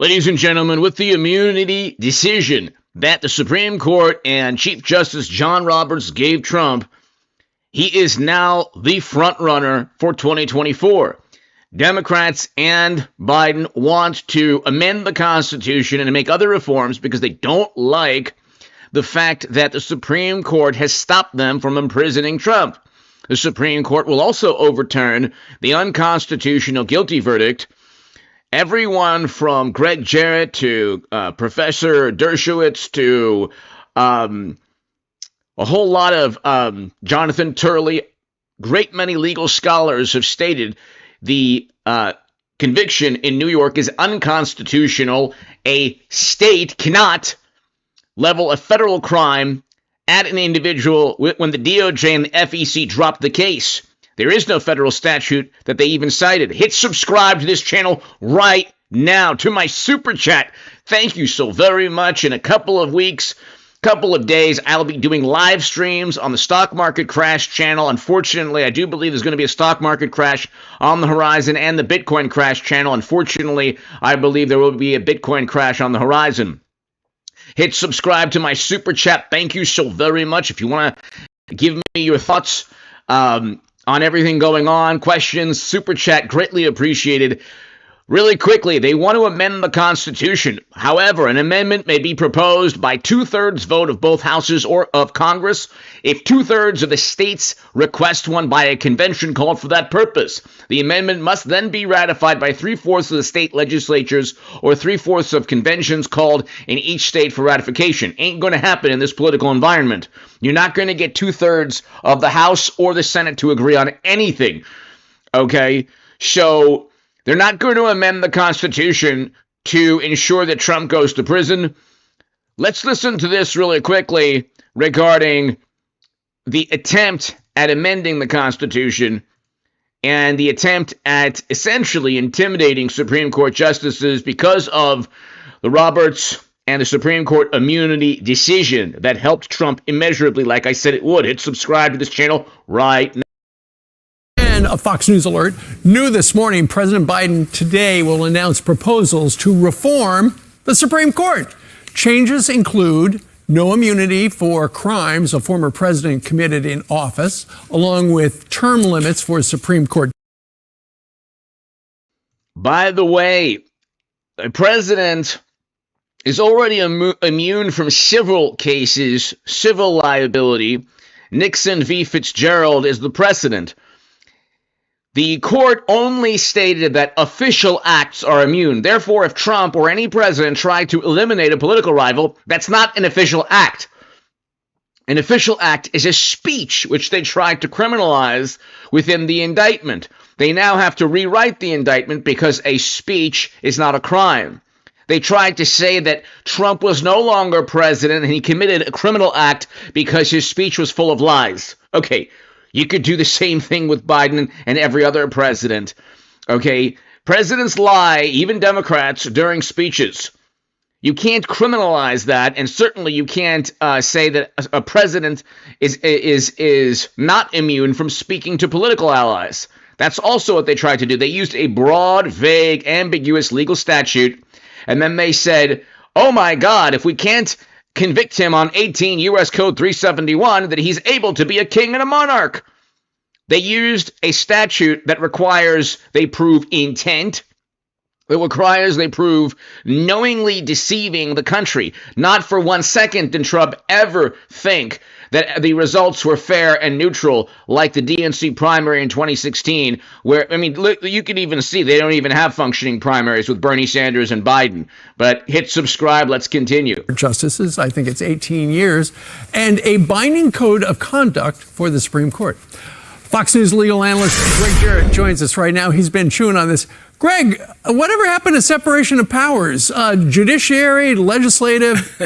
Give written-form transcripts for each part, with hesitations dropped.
Ladies and gentlemen, with the immunity decision that the Supreme Court and Chief Justice John Roberts gave Trump, he is now the front runner for 2024. Democrats and Biden want to amend the Constitution and make other reforms because they don't like the fact that the Supreme Court has stopped them from imprisoning Trump. The Supreme Court will also overturn the unconstitutional guilty verdict. Everyone from Greg Jarrett to Professor Dershowitz to a whole lot of Jonathan Turley, great many legal scholars have stated the conviction in New York is unconstitutional. A state cannot level a federal crime at an individual when the DOJ and the FEC dropped the case. There is no federal statute that they even cited. Hit subscribe to this channel right now. To my super chat, thank you so very much. In a couple of weeks, couple of days, I'll be doing live streams on the Stock Market Crash channel. Unfortunately, I do believe there's going to be a stock market crash on the horizon, and the Bitcoin Crash channel. Unfortunately, I believe there will be a Bitcoin crash on the horizon. Hit subscribe to my super chat. Thank you so very much. If you want to give me your thoughts on everything going on, questions, super chat, greatly appreciated. Really quickly, they want to amend the Constitution. However, an amendment may be proposed by 2/3 vote of both houses or of Congress if 2/3 of the states request one by a convention called for that purpose. The amendment must then be ratified by 3/4 of the state legislatures or 3/4 of conventions called in each state for ratification. Ain't going to happen in this political environment. You're not going to get 2/3 of the House or the Senate to agree on anything. Okay? So they're not going to amend the Constitution to ensure that Trump goes to prison. Let's listen to this really quickly regarding the attempt at amending the Constitution and the attempt at essentially intimidating Supreme Court justices because of the Roberts and the Supreme Court immunity decision that helped Trump immeasurably, like I said it would. Hit subscribe to this channel right now. A Fox News alert. New this morning, President Biden today will announce proposals to reform the Supreme Court. Changes include no immunity for crimes a former president committed in office, along with term limits for Supreme Court. By the way, the president is already immune from civil cases, civil liability. Nixon v. Fitzgerald is the precedent. The court only stated that official acts are immune. Therefore, if Trump or any president tried to eliminate a political rival, that's not an official act. An official act is a speech which they tried to criminalize within the indictment. They now have to rewrite the indictment because a speech is not a crime. They tried to say that Trump was no longer president and he committed a criminal act because his speech was full of lies. Okay. You could do the same thing with Biden and every other president, okay? Presidents lie, even Democrats, during speeches. You can't criminalize that, and certainly you can't say that a president is not immune from speaking to political allies. That's also what they tried to do. They used a broad, vague, ambiguous legal statute, and then they said, oh my God, if we can't convict him on 18 U.S. Code 371 that he's able to be a king and a monarch. They used a statute that requires they prove intent. It requires they prove knowingly deceiving the country. Not for 1 second did Trump ever think that the results were fair and neutral like the DNC primary in 2016, where, I mean, look, you can even see they don't even have functioning primaries with Bernie Sanders and Biden. But hit subscribe. Let's continue. Justices, I think it's 18 years, and a binding code of conduct for the Supreme Court. Fox News legal analyst Greg Jarrett joins us right now. He's been chewing on this. Greg, whatever happened to separation of powers? Judiciary, legislative,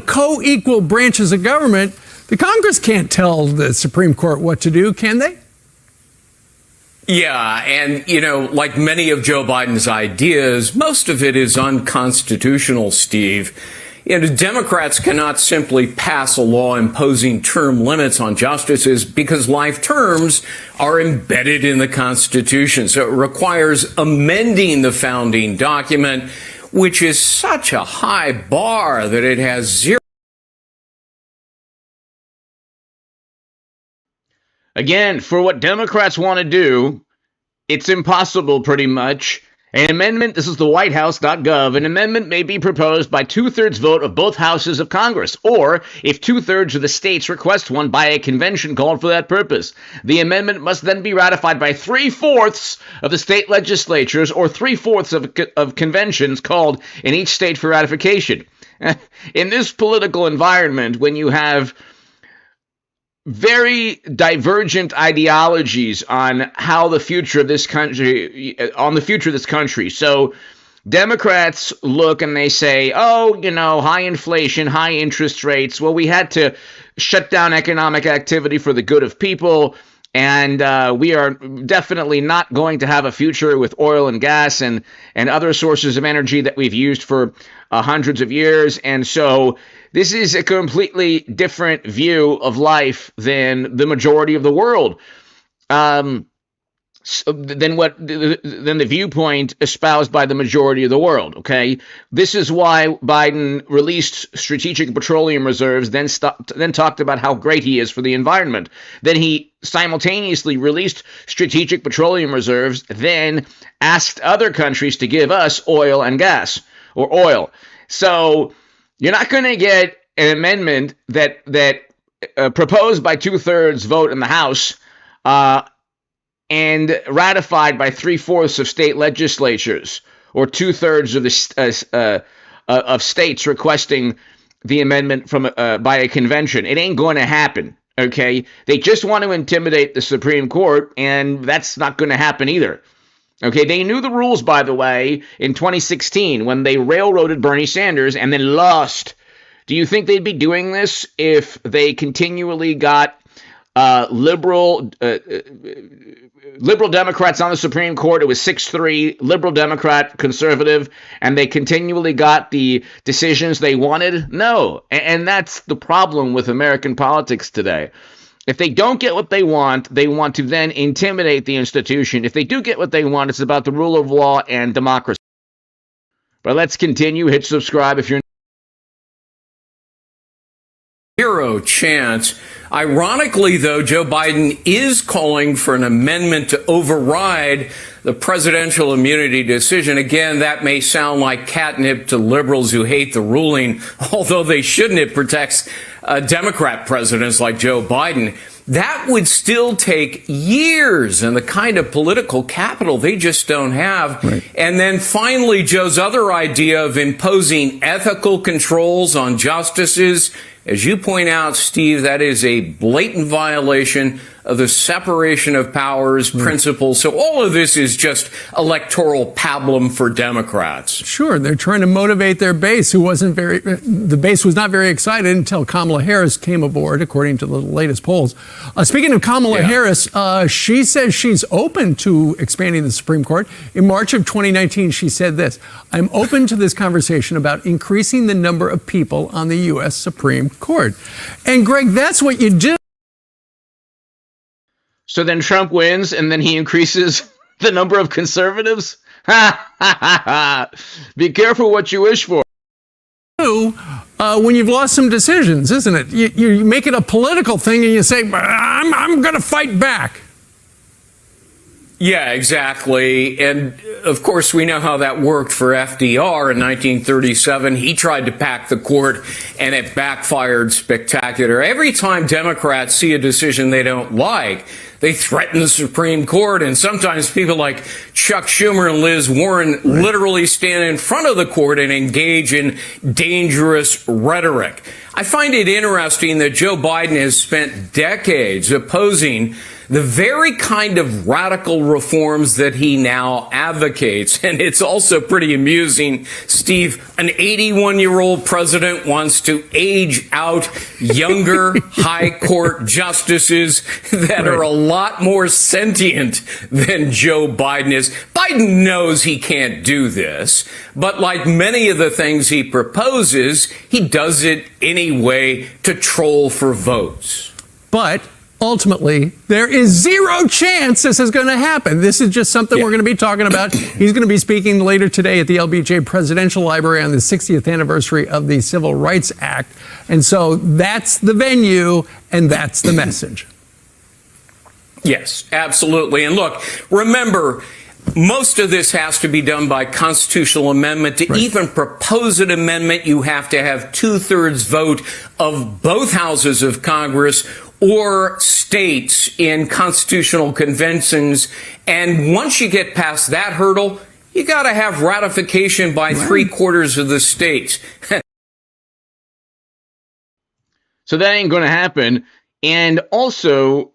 co-equal branches of government. The Congress can't tell the Supreme Court what to do, can they? Yeah, and, like many of Joe Biden's ideas, most of it is unconstitutional, Steve. Democrats cannot simply pass a law imposing term limits on justices because life terms are embedded in the Constitution. So it requires amending the founding document, which is such a high bar that it has zero. Again, for what Democrats want to do, it's impossible pretty much. An amendment, this is the whitehouse.gov, an amendment may be proposed by 2/3 vote of both houses of Congress, or if 2/3 of the states request one by a convention called for that purpose. The amendment must then be ratified by 3/4 of the state legislatures or 3/4 of conventions called in each state for ratification. In this political environment, when you have very divergent ideologies on how the future of this country, So Democrats look and they say, oh, high inflation, high interest rates. Well, we had to shut down economic activity for the good of people. And we are definitely not going to have a future with oil and gas and other sources of energy that we've used for hundreds of years. And so this is a completely different view of life than the majority of the world. Than the viewpoint espoused by the majority of the world. Okay, this is why Biden released strategic petroleum reserves, then talked about how great he is for the environment. Then he simultaneously released strategic petroleum reserves, then asked other countries to give us oil and gas or oil. So you're not going to get an amendment that proposed by 2/3 vote in the House and ratified by 3/4 of state legislatures or 2/3 of the of states requesting the amendment from by a convention. It ain't going to happen. Okay, they just want to intimidate the Supreme Court, and that's not going to happen either. Okay, they knew the rules, by the way, in 2016 when they railroaded Bernie Sanders and then lost. Do you think they'd be doing this if they continually got liberal Democrats on the Supreme Court? It was 6-3, liberal Democrat, conservative, and they continually got the decisions they wanted? No, and that's the problem with American politics today. If they don't get what they want to then intimidate the institution. If they do get what they want, it's about the rule of law and democracy. But let's continue. Hit subscribe if you're Zero chance. Ironically, though, Joe Biden is calling for an amendment to override the presidential immunity decision. Again, that may sound like catnip to liberals who hate the ruling, although they shouldn't. It protects Democrat presidents like Joe Biden. That would still take years and the kind of political capital they just don't have. Right. And then finally, Joe's other idea of imposing ethical controls on justices. As you point out, Steve, that is a blatant violation of the separation of powers principle. So all of this is just electoral pablum for Democrats. Sure, they're trying to motivate their base, the base was not very excited until Kamala Harris came aboard, according to the latest polls. Speaking of Kamala Harris, she says she's open to expanding the Supreme Court. In March of 2019, she said this: I'm open to this conversation about increasing the number of people on the U.S. Supreme Court. And Greg, that's what you do. So then Trump wins, and then he increases the number of conservatives? Be careful what you wish for. When you've lost some decisions, isn't it? You make it a political thing, and you say, I'm going to fight back. Yeah, exactly. And of course, we know how that worked for FDR in 1937. He tried to pack the court and it backfired spectacular. Every time Democrats see a decision they don't like, they threaten the Supreme Court. And sometimes people like Chuck Schumer and Liz Warren literally stand in front of the court and engage in dangerous rhetoric. I find it interesting that Joe Biden has spent decades opposing the very kind of radical reforms that he now advocates. And it's also pretty amusing, Steve, an 81-year-old president wants to age out younger high court justices that are a lot more sentient than Joe Biden is. Biden knows he can't do this, but like many of the things he proposes, he does it anyway to troll for votes. But Ultimately, there is zero chance this is going to happen. This is just something we're going to be talking about. He's going to be speaking later today at the LBJ Presidential Library on the 60th anniversary of the Civil Rights Act. And so that's the venue, and that's the message. Yes, absolutely. And look, remember, most of this has to be done by constitutional amendment. To even propose an amendment, you have to have 2/3 vote of both houses of Congress or states in constitutional conventions. And once you get past that hurdle, you got to have ratification by 3/4 of the states. So that ain't going to happen. And also,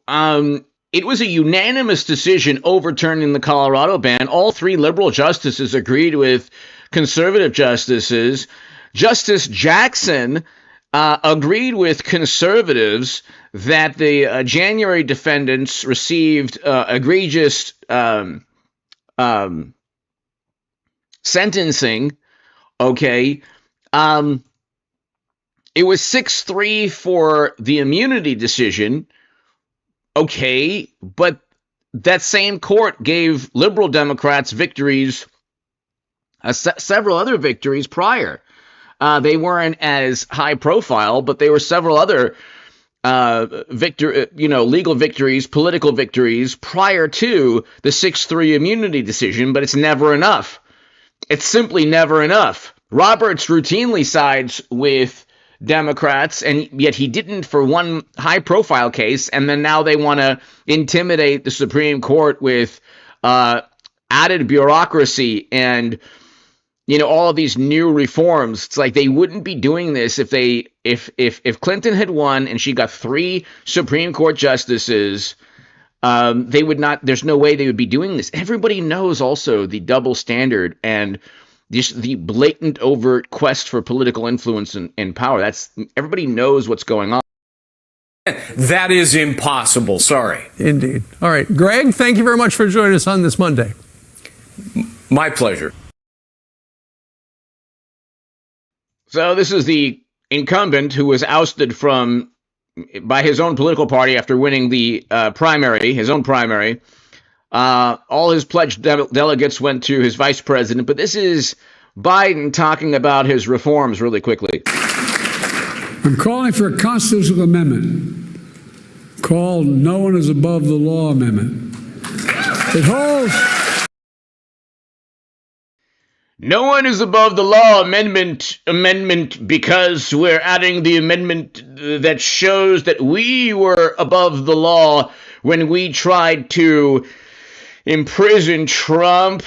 it was a unanimous decision overturning the Colorado ban. All 3 liberal justices agreed with conservative justices. Justice Jackson agreed with conservatives that the January defendants received egregious sentencing. Okay. It was 6-3 for the immunity decision. Okay, but that same court gave liberal Democrats victories, several other victories prior. They weren't as high profile, but there were several other legal victories, political victories prior to the 6-3 immunity decision, but it's never enough. It's simply never enough. Roberts routinely sides with Democrats, and yet he didn't for one high-profile case, and then now they want to intimidate the Supreme Court with added bureaucracy and all of these new reforms. It's like they wouldn't be doing this if Clinton had won and she got 3 Supreme Court justices. They would not. There's no way they would be doing this. Everybody knows also the double standard and the blatant, overt quest for political influence and power. Everybody knows what's going on. That is impossible. Sorry. Indeed. All right. Greg, thank you very much for joining us on this Monday. My pleasure. So this is the incumbent who was ousted by his own political party after winning the his own primary. All his pledged delegates went to his vice president, but this is Biden talking about his reforms really quickly. I'm calling for a constitutional amendment called No One is Above the Law Amendment. It holds... No one is above the law amendment because we're adding the amendment that shows that we were above the law when we tried to imprison Trump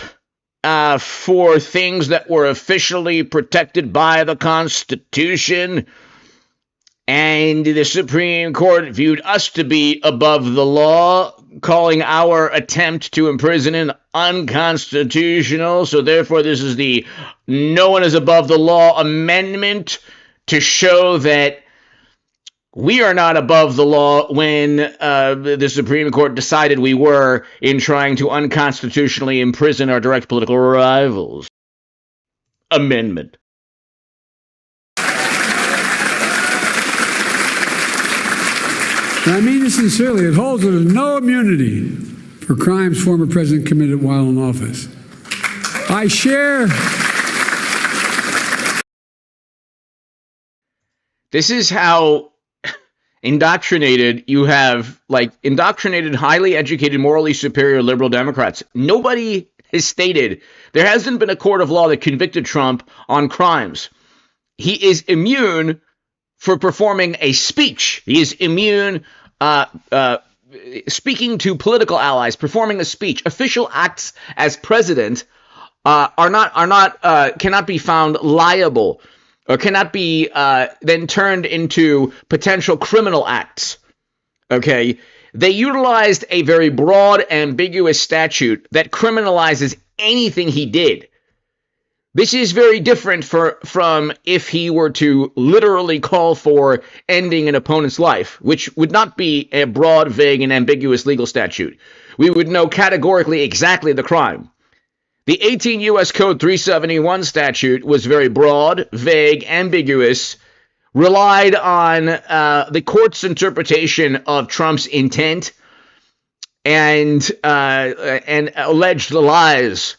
for things that were officially protected by the Constitution. And the Supreme Court viewed us to be above the law, calling our attempt to imprison him unconstitutional. So therefore, this is the No One is Above the Law amendment to show that we are not above the law when the Supreme Court decided we were in trying to unconstitutionally imprison our direct political rivals. Amendment. And I mean this sincerely. It holds that there's no immunity for crimes former president committed while in office. I share... This is how indoctrinated you have, indoctrinated, highly educated, morally superior liberal Democrats. Nobody has stated, there hasn't been a court of law that convicted Trump on crimes. He is immune for performing a speech. He is immune speaking to political allies, performing a speech. Official acts as president cannot be found liable or cannot be then turned into potential criminal acts. Okay, they utilized a very broad, ambiguous statute that criminalizes anything he did. This is very different from if he were to literally call for ending an opponent's life, which would not be a broad, vague, and ambiguous legal statute. We would know categorically exactly the crime. The 18 U.S. Code 371 statute was very broad, vague, ambiguous, relied on the court's interpretation of Trump's intent and alleged lies,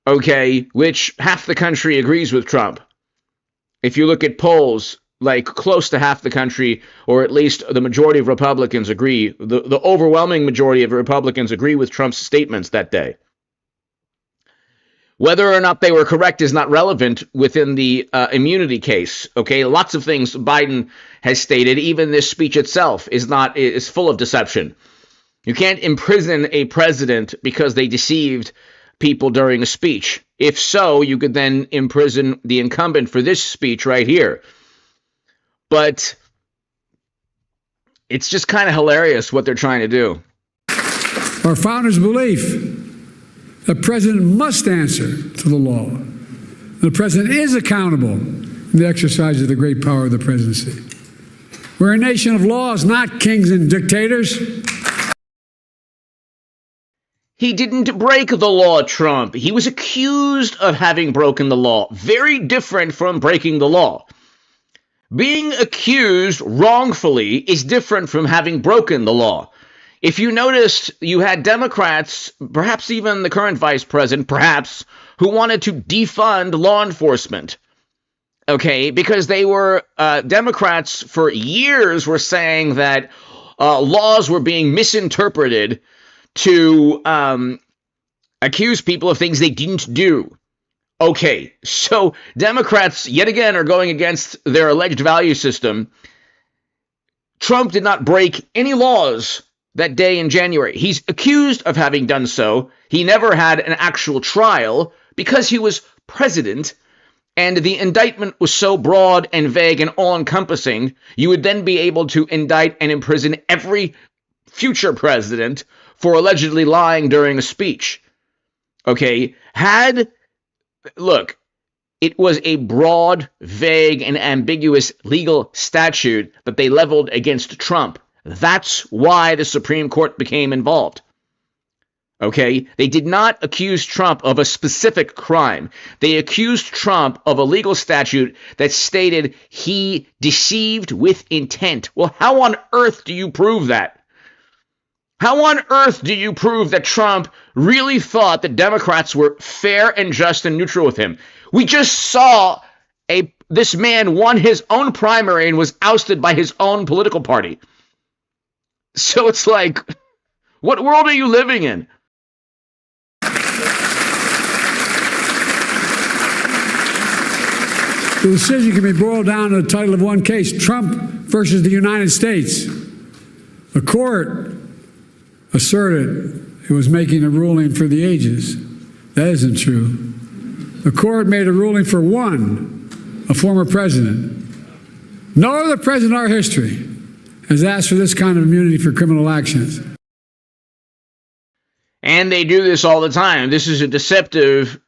okay, which half the country agrees with Trump. If you look at polls, like close to half the country, or at least the majority of Republicans agree, the overwhelming majority of Republicans agree with Trump's statements that day. Whether or not they were correct is not relevant within the immunity case. Okay, lots of things Biden has stated, even this speech itself is full of deception. You can't imprison a president because they deceived people during a speech. If so, you could then imprison the incumbent for this speech right here. But it's just kind of hilarious what they're trying to do. Our founders' belief the president must answer to the law. The president is accountable in the exercise of the great power of the presidency. We're a nation of laws, not kings and dictators. He didn't break the law, Trump. He was accused of having broken the law. Very different from breaking the law. Being accused wrongfully is different from having broken the law. If you noticed, you had Democrats, perhaps even the current vice president, perhaps, who wanted to defund law enforcement. Okay, because they were, Democrats for years were saying that laws were being misinterpreted to accuse people of things they didn't do. Okay, so Democrats, yet again, are going against their alleged value system. Trump did not break any laws that day in January. He's accused of having done so. He never had an actual trial because he was president, and the indictment was so broad and vague and all-encompassing, you would then be able to indict and imprison every future president for allegedly lying during a speech. Okay, look, it was a broad, vague, and ambiguous legal statute that they leveled against Trump. That's why the Supreme Court became involved. Okay? They did not accuse Trump of a specific crime. They accused Trump of a legal statute that stated he deceived with intent. Well, how on earth do you prove that? How on earth do you prove that Trump really thought that Democrats were fair and just and neutral with him? We just saw this man won his own primary and was ousted by his own political party. So it's like, what world are you living in? The decision can be boiled down to the title of one case, Trump versus the United States. The court asserted it was making a ruling for the ages. That isn't true. The court made a ruling for one, a former president. No other president in our history has asked for this kind of immunity for criminal actions. And they do this all the time. This is a deceptive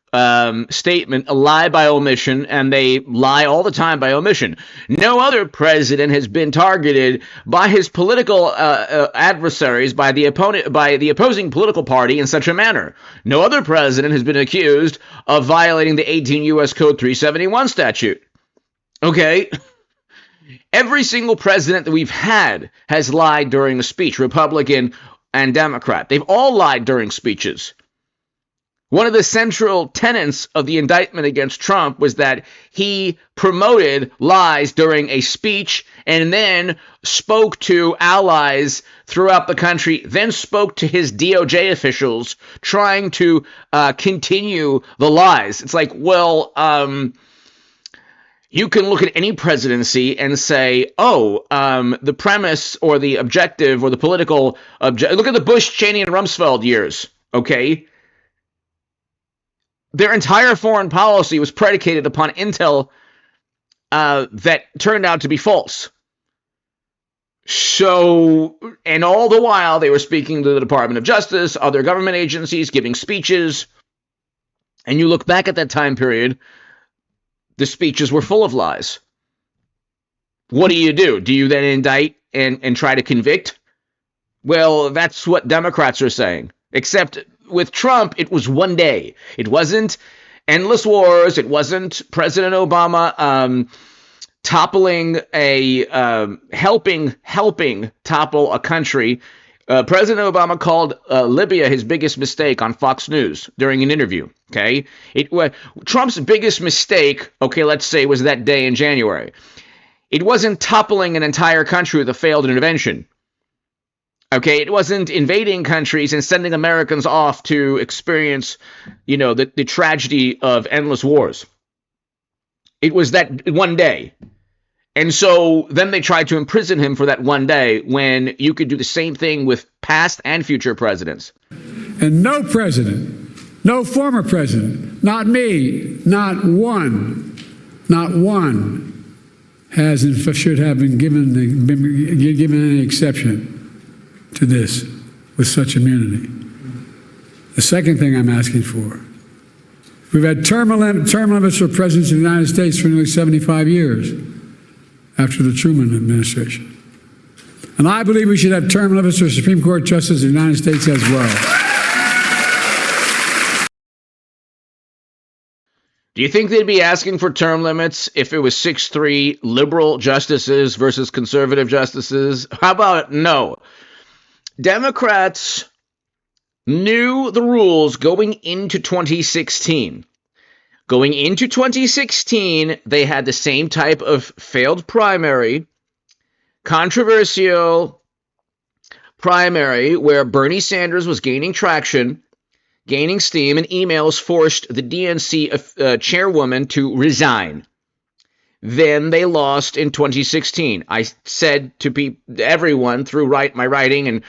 statement, a lie by omission, and they lie all the time by omission. No other president has been targeted by his political adversaries, by the opposing political party in such a manner. No other president has been accused of violating the 18 U.S. Code 371 statute. Okay? Every single president that we've had has lied during a speech, Republican and Democrat. They've all lied during speeches. One of the central tenets of the indictment against Trump was that he promoted lies during a speech and then spoke to allies throughout the country, then spoke to his DOJ officials trying to continue the lies. It's like, well, you can look at any presidency and say, the premise or the objective or the political objective. Look at the Bush, Cheney, and Rumsfeld years, okay? Their entire foreign policy was predicated upon intel that turned out to be false. So, and all the while, they were speaking to the Department of Justice, other government agencies, giving speeches. And you look back at that time period, the speeches were full of lies. What do? Do you then indict and try to convict? Well, that's what Democrats are saying. Except with Trump, it was one day. It wasn't endless wars. It wasn't President Obama toppling helping topple a country. President Obama called Libya his biggest mistake on Fox News during an interview. Okay, Trump's biggest mistake, okay, let's say, was that day in January. It wasn't toppling an entire country with a failed intervention. Okay, it wasn't invading countries and sending Americans off to experience, the tragedy of endless wars. It was that one day. And so then they tried to imprison him for that one day when you could do the same thing with past and future presidents. And no president, no former president, not me, not one, should have been given any exception to this with such immunity. The second thing I'm asking for, we've had term limits for presidents of the United States for nearly 75 years after the Truman administration. And I believe we should have term limits for Supreme Court justices of the United States as well. Do you think they'd be asking for term limits if it was 6-3 liberal justices versus conservative justices? How about no? Democrats knew the rules going into 2016. Going into 2016, they had the same type of failed primary, controversial primary, where Bernie Sanders was gaining traction, gaining steam, and emails forced the DNC chairwoman to resign. Then they lost in 2016. I said to everyone through my writing, and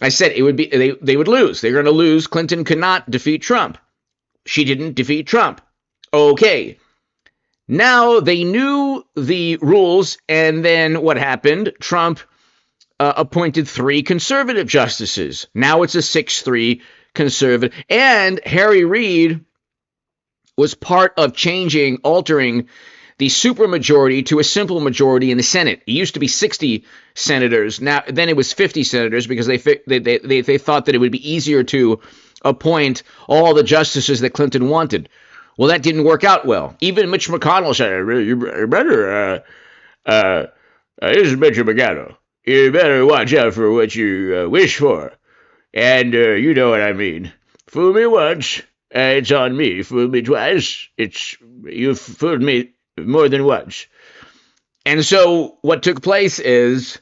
I said it would be they would lose. They're going to lose. Clinton could not defeat Trump. She didn't defeat Trump. Okay. Now they knew the rules, and then what happened? Trump appointed 3 conservative justices. Now it's a 6-3 conservative. And Harry Reid was part of altering the supermajority to a simple majority in the Senate. It used to be 60 senators. Then it was 50 senators because they thought that it would be easier to appoint all the justices that Clinton wanted. Well, that didn't work out well. Even Mitch McConnell said, "You better, this is Mitch McConnell. You better watch out for what you wish for, and you know what I mean. Fool me once, it's on me. Fool me twice, you've fooled me more than once." And so what took place is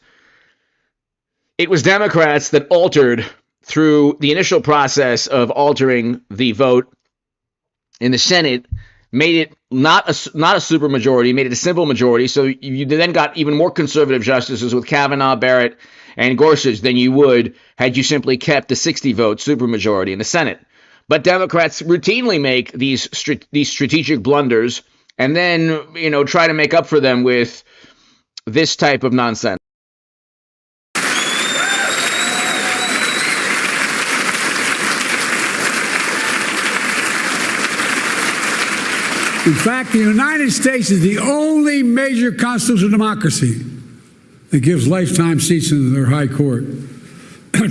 it was Democrats that altered through the initial process of altering the vote in the Senate, made it not a supermajority, made it a simple majority. So you then got even more conservative justices with Kavanaugh, Barrett, and Gorsuch than you would had you simply kept the 60-vote supermajority in the Senate. But Democrats routinely make these strategic blunders and then, try to make up for them with this type of nonsense. In fact, the United States is the only major constitutional democracy that gives lifetime seats in their high court.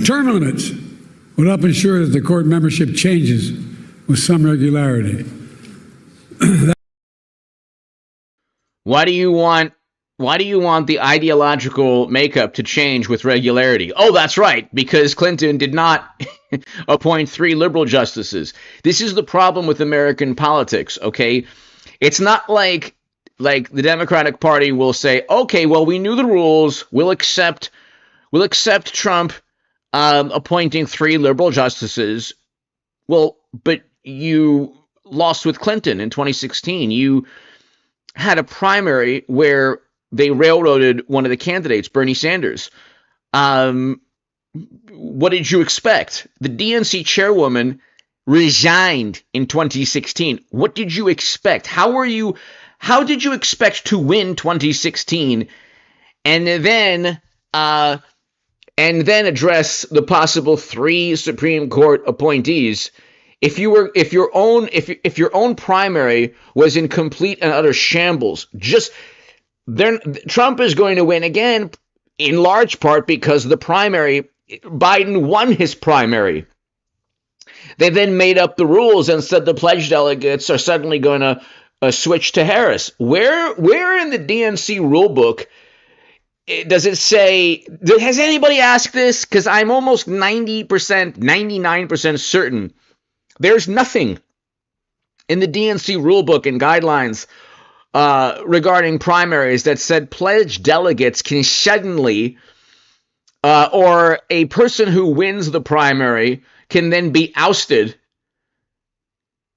Term limits would help ensure that the court membership changes with some regularity. Why do you want the ideological makeup to change with regularity? Oh, that's right, because Clinton did not appoint 3 liberal justices. This is the problem with American politics, okay? It's not like the Democratic Party will say, okay, well, we knew the rules. We'll accept Trump appointing 3 liberal justices. Well, but you lost with Clinton in 2016. You had a primary where they railroaded one of the candidates, Bernie Sanders. What did you expect? The DNC chairwoman resigned in 2016. What did you expect? How did you expect to win 2016 and then address the possible 3 Supreme Court appointees if your own primary was in complete and utter shambles? Trump is going to win again in large part because Biden won his primary. They then made up the rules and said the pledge delegates are suddenly going to switch to Harris. Where in the DNC rulebook does it say, has anybody asked this? Because I'm almost 90%, 99% certain there's nothing in the DNC rulebook and guidelines regarding primaries that said pledged delegates can suddenly, or a person who wins the primary can then be ousted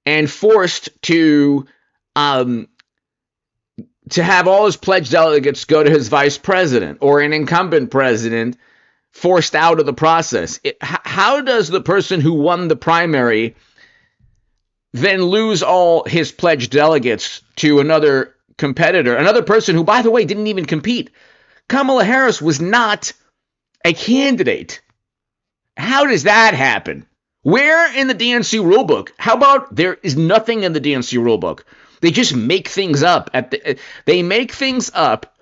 and forced to have all his pledged delegates go to his vice president, or an incumbent president forced out of the process. How does the person who won the primary then lose all his pledged delegates to another competitor, another person who, by the way, didn't even compete? Kamala Harris was not a candidate. How does that happen? Where in the DNC rulebook? How about there is nothing in the DNC rulebook? They just make things up. They make things up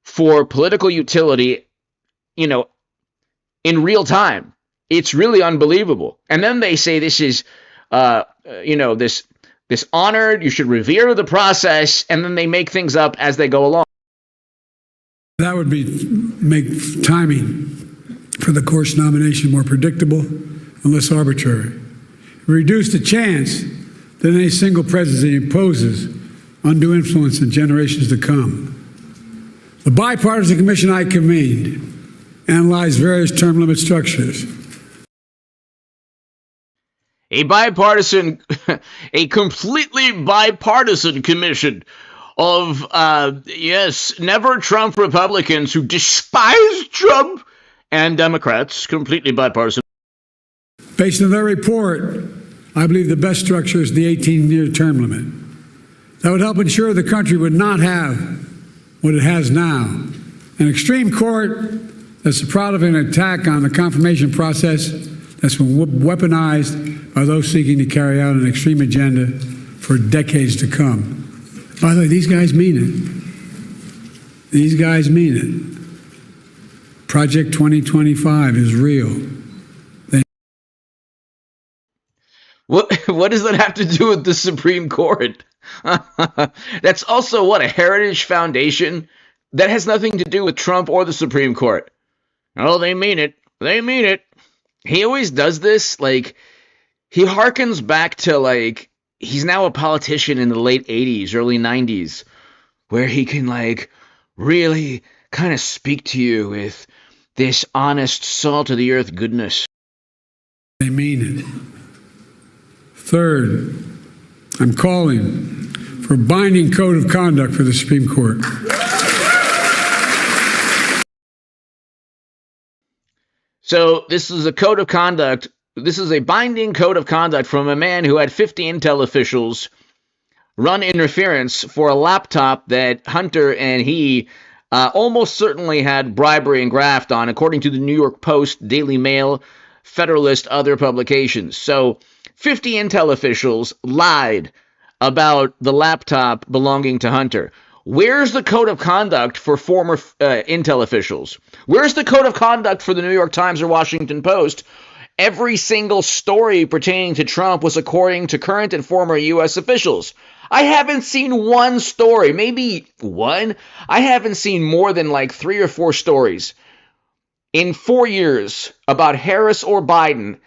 for political utility, in real time. It's really unbelievable. And then they say this is, this honored, you should revere the process, and then they make things up as they go along. That would make timing for the court's nomination more predictable and less arbitrary. Reduce the chance that any single presidency imposes undue influence in generations to come. The bipartisan commission I convened analyzed various term limit structures. A completely bipartisan commission of, never Trump Republicans who despise Trump and Democrats, completely bipartisan. Based on their report, I believe the best structure is the 18-year term limit. That would help ensure the country would not have what it has now: an extreme court that's proud of an attack on the confirmation process that's been weaponized by those seeking to carry out an extreme agenda for decades to come. By the way, these guys mean it. These guys mean it. Project 2025 is real. What does that have to do with the Supreme Court? That's also, a heritage foundation? That has nothing to do with Trump or the Supreme Court. Oh, they mean it. They mean it. He always does this. He harkens back to, he's now a politician in the late 80s, early 90s, where he can, really kind of speak to you with this honest, salt-of-the-earth goodness. They mean it. Third, I'm calling for a binding code of conduct for the Supreme Court. So this is a code of conduct. This is a binding code of conduct from a man who had 50 intel officials run interference for a laptop that Hunter and he almost certainly had bribery and graft on, according to the New York Post, Daily Mail, Federalist, other publications. So 50 intel officials lied about the laptop belonging to Hunter. Where's the code of conduct for former intel officials? Where's the code of conduct for the New York Times or Washington Post? Every single story pertaining to Trump was according to current and former U.S. officials. I haven't seen one story, maybe one. I haven't seen more than 3 or 4 stories in 4 years about Harris or Biden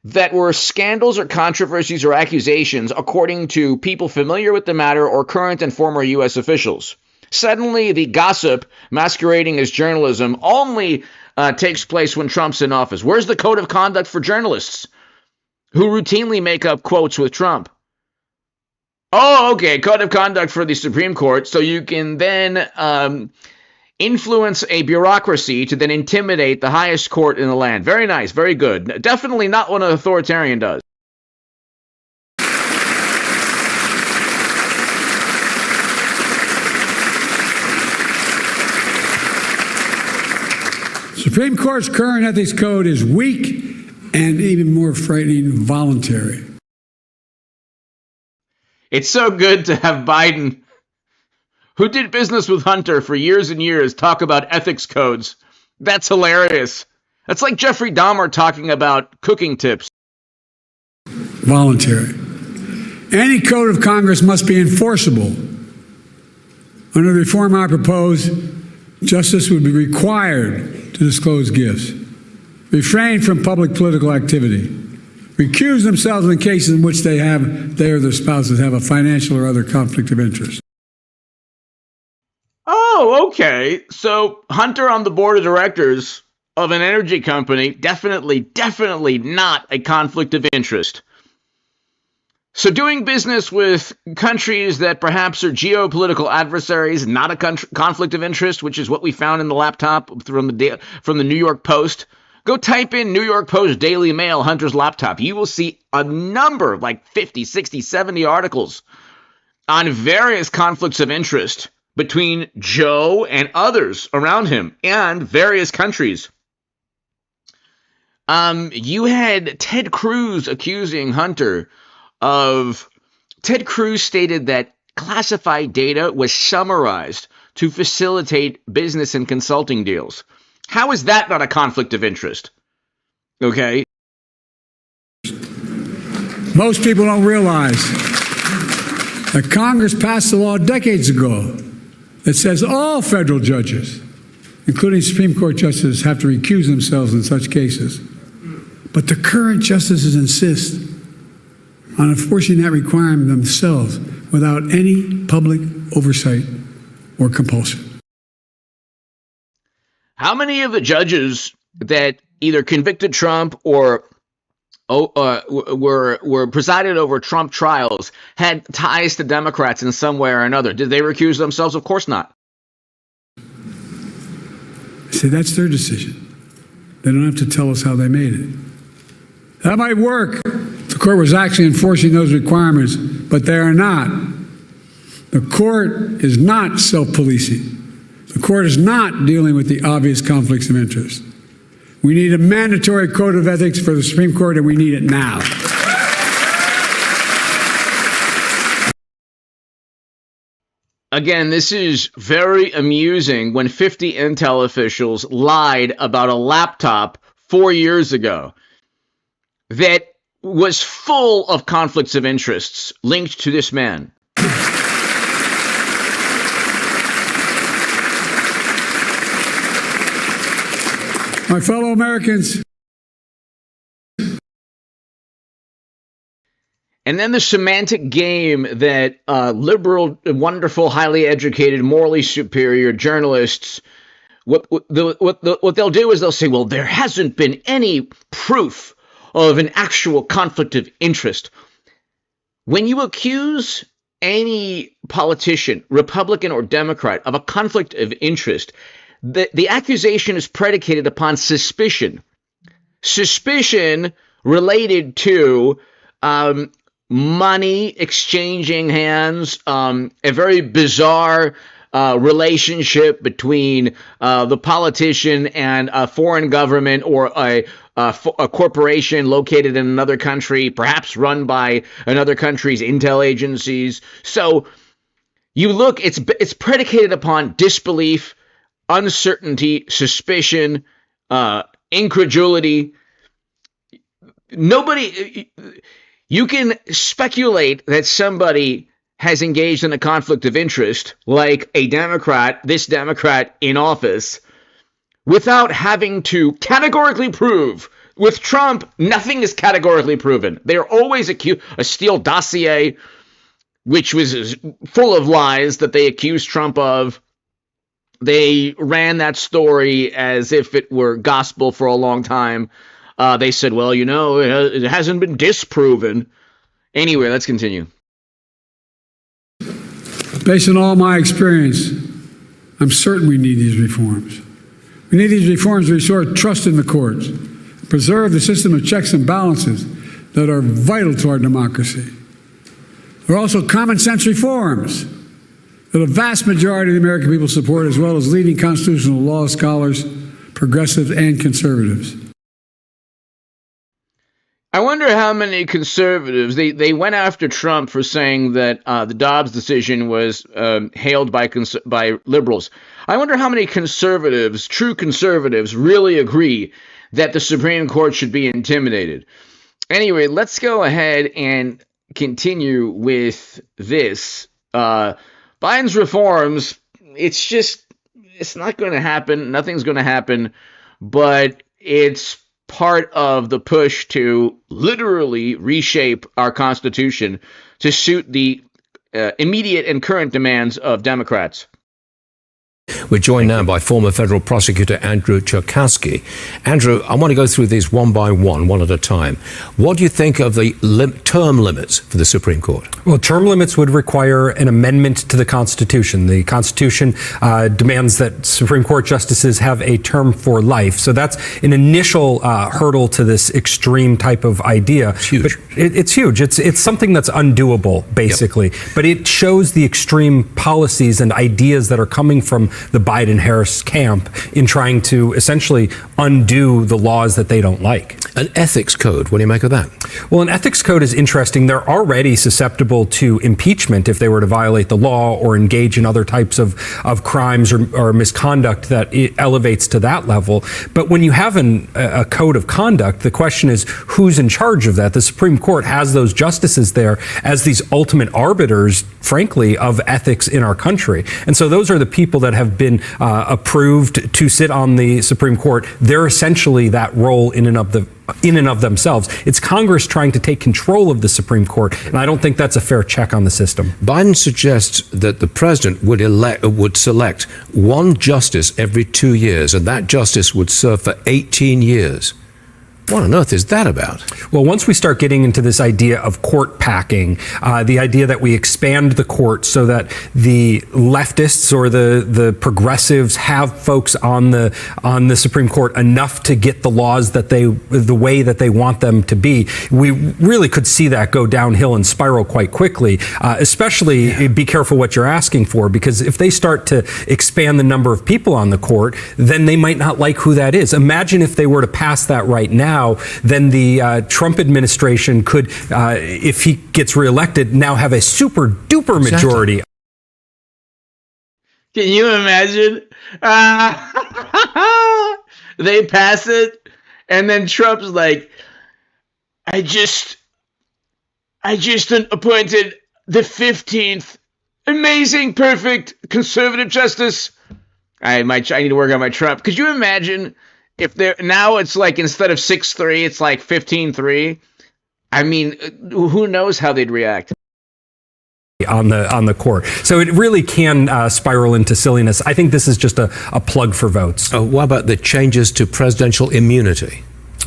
that were scandals or controversies or accusations according to people familiar with the matter or current and former U.S. officials. Suddenly, the gossip masquerading as journalism only takes place when Trump's in office. Where's the code of conduct for journalists who routinely make up quotes with Trump? Oh, okay, code of conduct for the Supreme Court, so you can then influence a bureaucracy to then intimidate the highest court in the land. Very nice, very good. Definitely not what an authoritarian does. Supreme Court's current ethics code is weak and, even more frightening, voluntary. It's so good to have Biden, who did business with Hunter for years and years, talk about ethics codes. That's hilarious. That's like Jeffrey Dahmer talking about cooking tips. Voluntary. Any code of Congress must be enforceable. Under the reform I propose, justice would be required to disclose gifts, refrain from public political activity, recuse themselves in cases in which they or their spouses have a financial or other conflict of interest. Oh, okay. So Hunter on the board of directors of an energy company, definitely not a conflict of interest. So doing business with countries that perhaps are geopolitical adversaries, not a conflict of interest, which is what we found in the laptop from the New York Post. Go type in New York Post Daily Mail Hunter's laptop. You will see a number, like 50, 60, 70 articles on various conflicts of interest between Joe and others around him and various countries. You had Ted Cruz accusing Hunter of... Ted Cruz stated that classified data was summarized to facilitate business and consulting deals. How is that not a conflict of interest? Okay. Most people don't realize that Congress passed a law decades ago that says all federal judges, including Supreme Court justices, have to recuse themselves in such cases. But the current justices insist on enforcing that requirement themselves without any public oversight or compulsion. How many of the judges that either convicted Trump or were presided over Trump trials had ties to Democrats in some way or another? Did they recuse themselves? Of course not. See, that's their decision. They don't have to tell us how they made it. That might work. The court was actually enforcing those requirements, but they are not. The court is not self-policing. The court is not dealing with the obvious conflicts of interest. We need a mandatory code of ethics for the Supreme Court, and we need it now. Again, this is very amusing when 50 Intel officials lied about a laptop 4 years ago that was full of conflicts of interests linked to this man. My fellow Americans. And then the semantic game that liberal, wonderful, highly educated, morally superior journalists, what they'll do is they'll say, well, there hasn't been any proof of an actual conflict of interest. When you accuse any politician, Republican or Democrat, of a conflict of interest, the accusation is predicated upon suspicion. Suspicion related to money exchanging hands, a very bizarre relationship between the politician and a foreign government or a corporation located in another country, perhaps run by another country's intel agencies. So you look, it's predicated upon disbelief, uncertainty, suspicion, incredulity. You can speculate that somebody has engaged in a conflict of interest, like a Democrat, this Democrat in office, without having to categorically prove. With Trump, nothing is categorically proven. They are always accused. A Steele dossier, which was full of lies that they accused Trump of. They ran that story as if it were gospel for a long time. They said, well, it hasn't been disproven. Anyway, let's continue. Based on all my experience, I'm certain we need these reforms. We need these reforms to restore trust in the courts, preserve the system of checks and balances that are vital to our democracy. They're also common sense reforms that a vast majority of the American people support, as well as leading constitutional law scholars, progressives, and conservatives. I wonder how many conservatives, they went after Trump for saying that the Dobbs decision was hailed by liberals. I wonder how many conservatives, true conservatives, really agree that the Supreme Court should be intimidated. Anyway, let's go ahead and continue with this. Biden's reforms, it's not going to happen. Nothing's going to happen, but it's part of the push to literally reshape our Constitution to suit the immediate and current demands of Democrats. We're joined now by former federal prosecutor Andrew Cherkasky. Andrew, I want to go through these one by one at a time. What do you think of the term limits for the Supreme Court? Well, term limits would require an amendment to the Constitution. The Constitution demands that Supreme Court justices have a term for life. So that's an initial hurdle to this extreme type of idea. It's huge. But it's huge. It's something that's undoable, basically. Yep. But it shows the extreme policies and ideas that are coming from the Biden-Harris camp in trying to essentially undo the laws that they don't like. An ethics code, what do you make of that? Well, an ethics code is interesting. They're already susceptible to impeachment if they were to violate the law or engage in other types of crimes or misconduct that it elevates to that level. But when you have a code of conduct, the question is who's in charge of that? The Supreme Court has those justices there as these ultimate arbiters, frankly, of ethics in our country. And so those are the people that have been approved to sit on the Supreme Court. They're essentially that role in and of themselves. It's Congress trying to take control of the Supreme Court, and I don't think that's a fair check on the system. Biden suggests that the president would select one justice every 2 years, and that justice would serve for 18 years. What on earth is that about? Well, once we start getting into this idea of court packing, the idea that we expand the court so that the leftists or the progressives have folks on the Supreme Court enough to get the laws that the way that they want them to be, we really could see that go downhill and spiral quite quickly. Especially, be careful what you're asking for, because if they start to expand the number of people on the court, then they might not like who that is. Imagine if they were to pass that right now. Then the Trump administration could, if he gets reelected, now have a super duper majority. Can you imagine? They pass it, and then Trump's like, I just appointed the 15th amazing, perfect conservative justice. I need to work on my Trump. Could you imagine? If now it's like instead of 6-3, it's like 15-3. I mean, who knows how they'd react on the court. So it really can spiral into silliness. I think this is just a plug for votes. What about the changes to presidential immunity?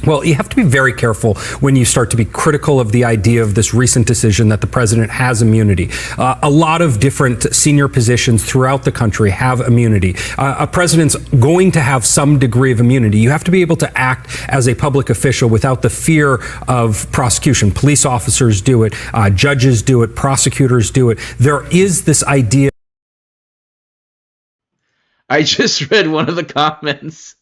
Well, you have to be very careful when you start to be critical of the idea of this recent decision that the president has immunity. A lot of different senior positions throughout the country have immunity. A president's going to have some degree of immunity. You have to be able to act as a public official without the fear of prosecution. Police officers do it, judges do it, prosecutors do it. There is this idea. I just read one of the comments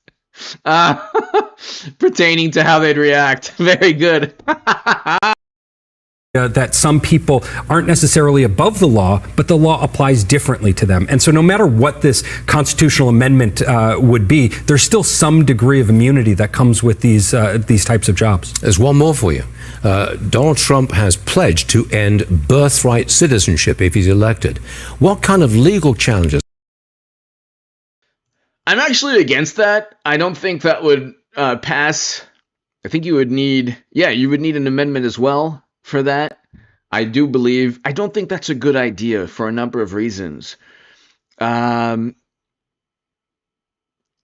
pertaining to how they'd react. Very good. That some people aren't necessarily above the law, but the law applies differently to them. And so no matter what this constitutional amendment would be, there's still some degree of immunity that comes with these types of jobs. There's one more for you. Donald Trump has pledged to end birthright citizenship if he's elected. What kind of legal challenges? I'm actually against that. I don't think that would pass. I think you would need an amendment as well for that. I don't think that's a good idea for a number of reasons. I'm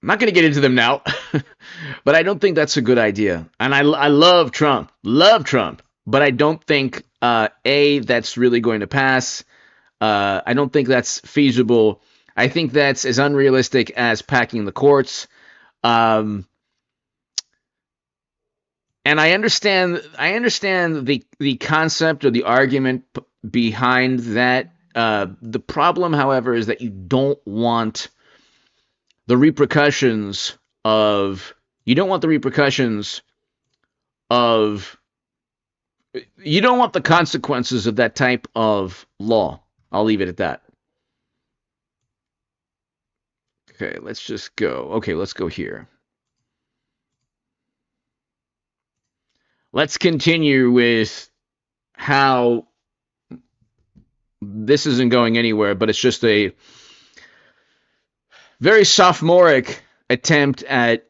not going to get into them now, but I don't think that's a good idea. And I love Trump, but I don't think, that's really going to pass. I don't think that's feasible. I think that's as unrealistic as packing the courts. And I understand the concept or the argument behind that. The problem, however, is that you don't want the repercussions of you don't want the consequences of that type of law. I'll leave it at that. Okay, let's just go. Okay, let's go here. Let's continue with how this isn't going anywhere, but it's just a very sophomoric attempt at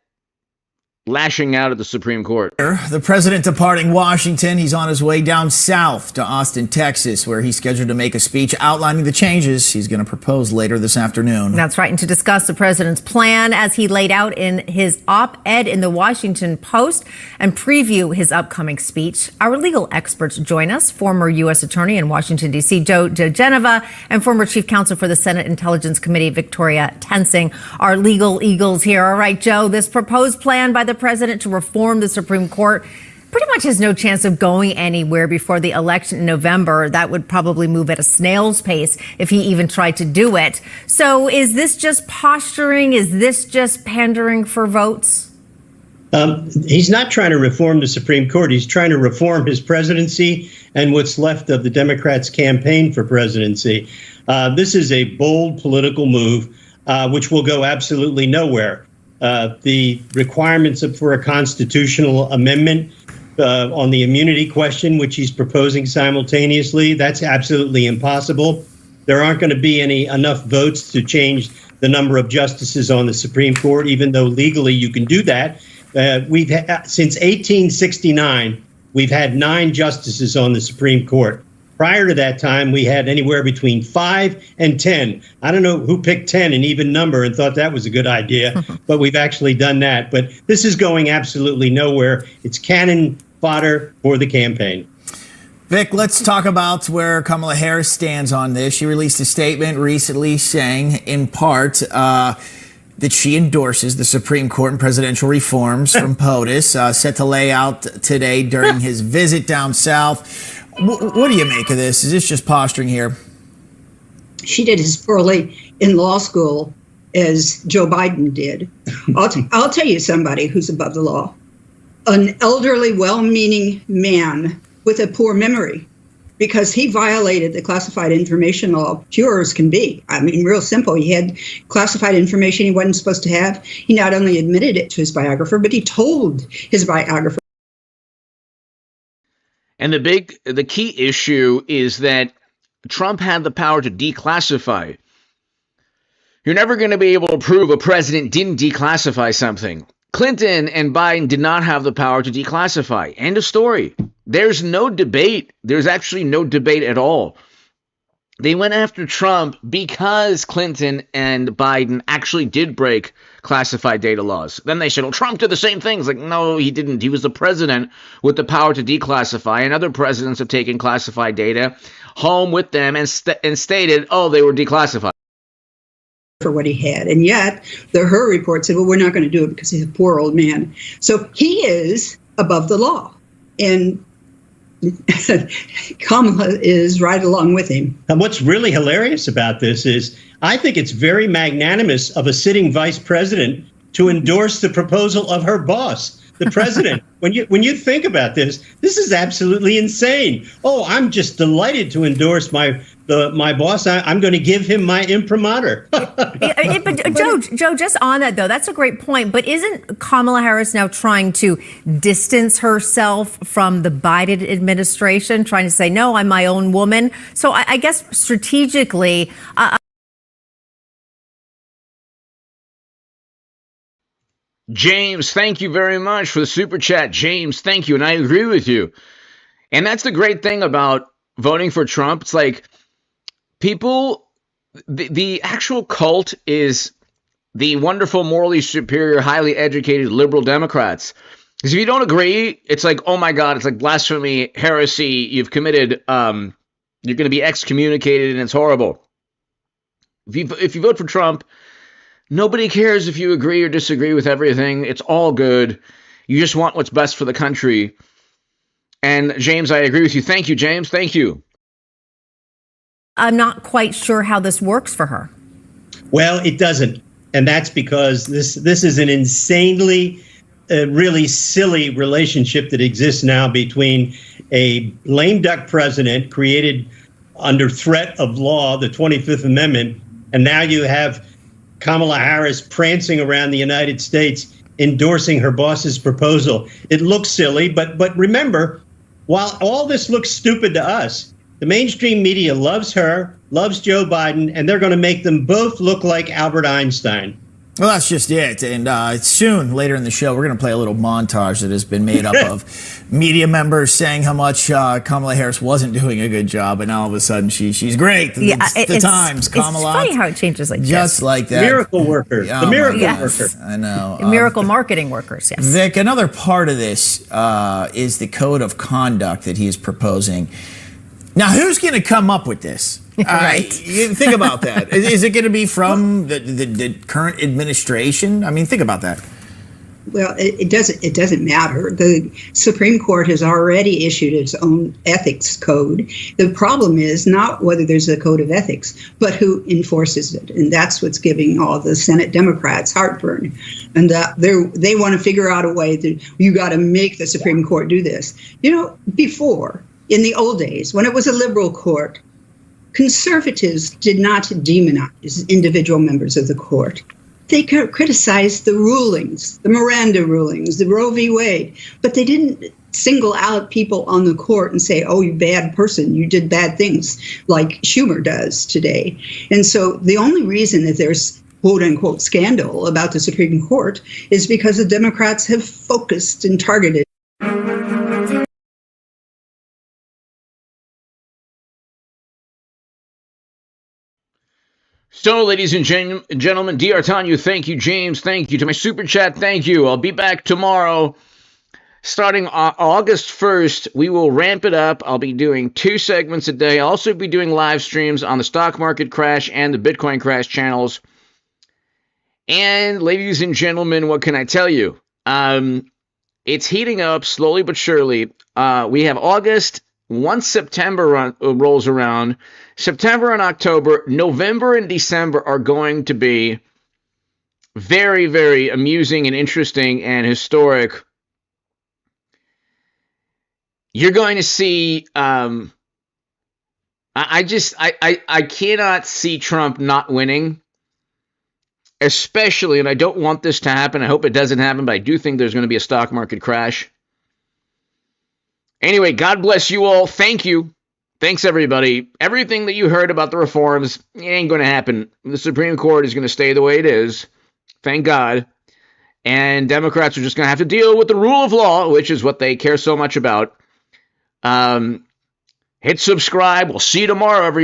lashing out at the Supreme Court. The president departing Washington. He's on his way down south to Austin, Texas, where he's scheduled to make a speech outlining the changes he's going to propose later this afternoon. That's right. And to discuss the president's plan as he laid out in his op-ed in the Washington Post and preview his upcoming speech, our legal experts join us. Former U.S. Attorney in Washington, D.C., Joe Genova, and former Chief Counsel for the Senate Intelligence Committee, Victoria Tensing, our legal eagles here. All right, Joe, this proposed plan by the president to reform the Supreme Court pretty much has no chance of going anywhere before the election in November. That would probably move at a snail's pace if he even tried to do it. So is this just posturing? Is this just pandering for votes? He's not trying to reform the Supreme Court. He's trying to reform his presidency and what's left of the Democrats' campaign for presidency. This is a bold political move, which will go absolutely nowhere. The requirements for a constitutional amendment on the immunity question, which he's proposing simultaneously, that's absolutely impossible. There aren't going to be enough votes to change the number of justices on the Supreme Court, even though legally you can do that. Since 1869, we've had 9 justices on the Supreme Court. Prior to that time, we had anywhere between 5 and 10. I don't know who picked 10, an even number, and thought that was a good idea, but we've actually done that. But this is going absolutely nowhere. It's cannon fodder for the campaign. Vic, let's talk about where Kamala Harris stands on this. She released a statement recently saying, in part, that she endorses the Supreme Court and presidential reforms from POTUS, set to lay out today during his visit down south. What do you make of this? Is this just posturing here? She did as poorly in law school as Joe Biden did. I'll tell you somebody who's above the law. An elderly, well-meaning man with a poor memory, because he violated the classified information law, pure as can be. I mean, real simple. He had classified information he wasn't supposed to have. He not only admitted it to his biographer, but he told his biographer. And the key issue is that Trump had the power to declassify. You're never going to be able to prove a president didn't declassify something. Clinton and Biden did not have the power to declassify. End of story. There's no debate. There's actually no debate at all. They went after Trump because Clinton and Biden actually did break classified data laws. Then they said, well, Trump did the same things. Like, no, he didn't. He was the president with the power to declassify, and other presidents have taken classified data home with them and stated, oh, they were declassified. For what he had. And yet her report said, well, we're not going to do it because he's a poor old man. So he is above the law. And Kamala is right along with him. And what's really hilarious about this is I think it's very magnanimous of a sitting vice president to endorse the proposal of her boss, the president. When you think about this is absolutely insane. Oh, I'm just delighted to endorse my boss. I'm going to give him my imprimatur. But Joe, just on that, though, that's a great point. But isn't Kamala Harris now trying to distance herself from the Biden administration, trying to say, no, I'm my own woman? So I guess strategically... James, thank you very much for the super chat. James, thank you. And I agree with you. And that's the great thing about voting for Trump. It's like people, the actual cult is the wonderful, morally superior, highly educated liberal Democrats. Because if you don't agree, it's like, oh my God, it's like blasphemy, heresy, you've committed, you're going to be excommunicated and it's horrible. If you vote for Trump, nobody cares if you agree or disagree with everything. It's all good. You just want what's best for the country. And James, I agree with you. Thank you, James. Thank you. I'm not quite sure how this works for her. Well, it doesn't. And that's because this is an insanely, really silly relationship that exists now between a lame duck president created under threat of law, the 25th Amendment, and now you have Kamala Harris prancing around the United States endorsing her boss's proposal. It looks silly, but remember, while all this looks stupid to us, the mainstream media loves her, loves Joe Biden, and they're going to make them both look like Albert Einstein. Well, that's just it. And soon, later in the show, we're going to play a little montage that has been made up of media members saying how much Kamala Harris wasn't doing a good job, and all of a sudden she's great. The Times, Kamala. It's funny how it changes like just this. like that. Miracle worker. Oh, the miracle yes. worker. I know. Miracle marketing workers, yes. Vic, another part of this is the code of conduct that he is proposing. Now, who's going to come up with this? Right. Think about that. Is it going to be from the current administration? I mean, think about that. Well, it doesn't matter. The Supreme Court has already issued its own ethics code. The problem is not whether there's a code of ethics, but who enforces it. And that's what's giving all the Senate Democrats heartburn. And they want to figure out a way that you got to make the Supreme Court do this. You know, before, in the old days, when it was a liberal court, conservatives did not demonize individual members of the court. They criticized the rulings, the Miranda rulings, the Roe v. Wade, but they didn't single out people on the court and say, oh, you bad person, you did bad things, like Schumer does today. And so the only reason that there's quote unquote scandal about the Supreme Court is because the Democrats have focused and targeted. So, ladies and gentlemen, D'Artagnan, thank you. James, thank you. To my super chat, thank you. I'll be back tomorrow. Starting August 1st, we will ramp it up. I'll be doing 2 segments a day. I'll also be doing live streams on the stock market crash and the Bitcoin crash channels. And, ladies and gentlemen, what can I tell you? It's heating up slowly but surely. We have August. Once September rolls around, September and October, November and December are going to be very, very amusing and interesting and historic. You're going to see, I cannot see Trump not winning, especially, and I don't want this to happen. I hope it doesn't happen, but I do think there's going to be a stock market crash. Anyway, God bless you all. Thank you. Thanks, everybody. Everything that you heard about the reforms, it ain't going to happen. The Supreme Court is going to stay the way it is. Thank God. And Democrats are just going to have to deal with the rule of law, which is what they care so much about. Hit subscribe. We'll see you tomorrow, everybody.